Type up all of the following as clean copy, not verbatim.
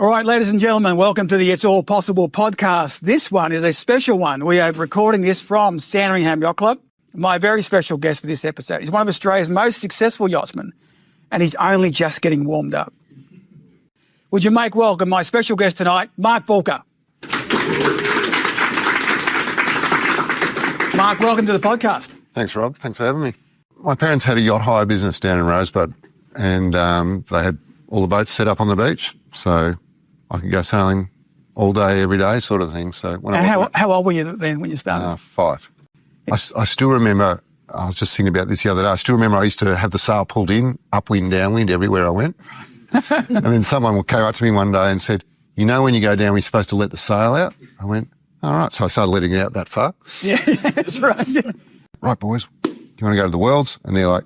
All right, ladies and gentlemen, welcome to the It's All Possible podcast. This one is a special one. We are recording this from Sandringham Yacht Club. My very special guest for this episode is one of Australia's most successful yachtsmen, and he's only just getting warmed up. Would you make welcome my special guest tonight, Mark Bulka. Mark, welcome to the podcast. Thanks, Rob. Thanks for having me. My parents had a yacht hire business down in Rosebud, and they had all the boats set up on the beach, so I could go sailing all day, every day sort of thing. So how old were you then when you started? 5. I still remember, I was just thinking about this the other day, I still remember I used to have the sail pulled in, upwind, downwind, everywhere I went. And then someone came up to me one day and said, you know when you go down, we're supposed to let the sail out? I went, all right. So I started letting it out that far. Yeah, that's right. Yeah. Right, boys, do you want to go to the Worlds? And they're like,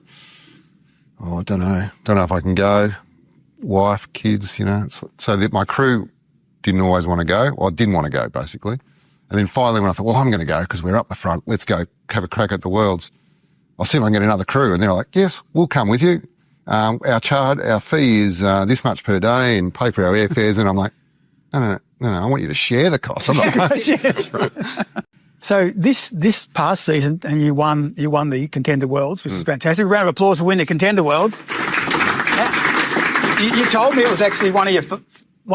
oh, I don't know if I can go. Wife, kids, you know. So that my crew didn't always want to go. Well, I didn't want to go, basically. And then finally when I thought, well, I'm going to go because we're up the front. Let's go have a crack at the Worlds. I'll see if I can get another crew. And they're like, yes, we'll come with you. Our fee is this much per day and pay for our airfares. And I'm like, no, I want you to share the cost. I'm not going to share. That's right. So this past season, and you won the Contender Worlds, which is fantastic. A round of applause for winning the Contender Worlds. You told me it was actually one of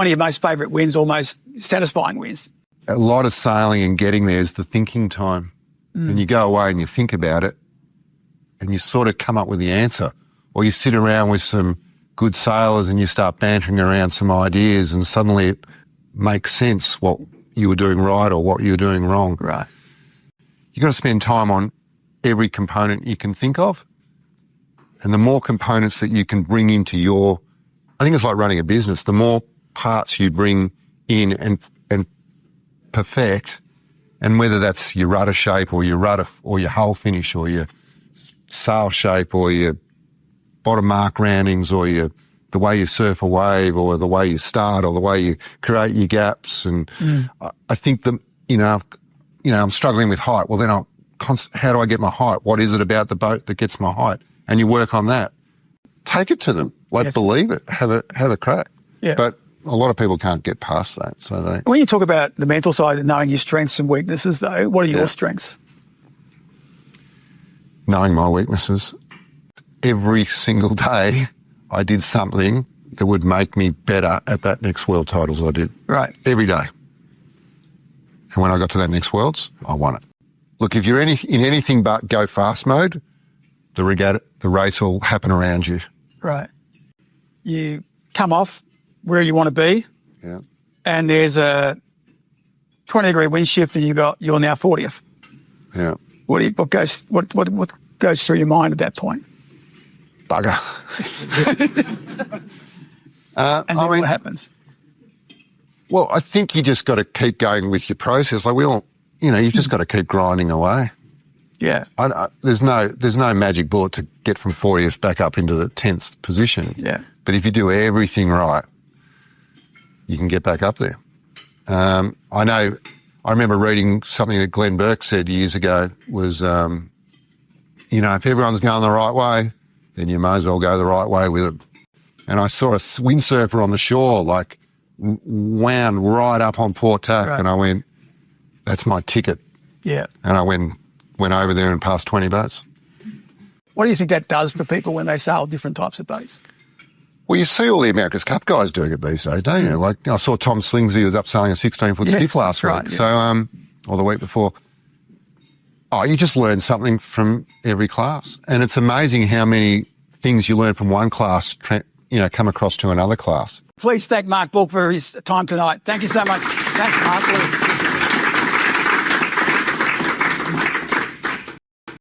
your most favourite wins, or most satisfying wins. A lot of sailing and getting there is the thinking time. And you go away and you think about it and you sort of come up with the answer. Or you sit around with some good sailors and you start bantering around some ideas and suddenly it makes sense what you were doing right or what you were doing wrong. Right. You've got to spend time on every component you can think of. And the more components that you can bring into I think it's like running a business. The more parts you bring in and perfect, and whether that's your rudder shape or your hull finish or your sail shape or your bottom mark roundings or the way you surf a wave or the way you start or the way you create your gaps. And I think I'm struggling with height. Well, then how do I get my height? What is it about the boat that gets my height? And you work on that. Take it to them. Believe it. Have a crack. Yeah. But a lot of people can't get past that. So when you talk about the mental side and knowing your strengths and weaknesses, though, what are your strengths? Knowing my weaknesses. Every single day, I did something that would make me better at that next World Titles I did. Right. Every day. And when I got to that next Worlds, I won it. Look, if you're in anything but go fast mode, the race will happen around you. Right. You come off where you want to be, and there's a 20-degree wind shift, and you're now 40th. Yeah. What goes through your mind at that point? Bugger. And then what happens? Well, I think you just got to keep going with your process. Like you've just got to keep grinding away. Yeah. There's no magic bullet to get from 40th back up into the 10th position. Yeah. But if you do everything right, you can get back up there. I remember reading something that Glenn Burke said years ago was, if everyone's going the right way, then you may as well go the right way with it. And I saw a windsurfer on the shore, wound right up on port tack, and I went, that's my ticket. Yeah. And I went over there and passed 20 boats. What do you think that does for people when they sail different types of boats? Well, you see all the America's Cup guys doing it these days, don't you? Like, I saw Tom Slingsby was up sailing a 16-foot skiff last week. Yeah. So, or the week before. Oh, you just learn something from every class. And it's amazing how many things you learn from one class, come across to another class. Please thank Mark Bulka for his time tonight. Thank you so much. Thanks, Mark.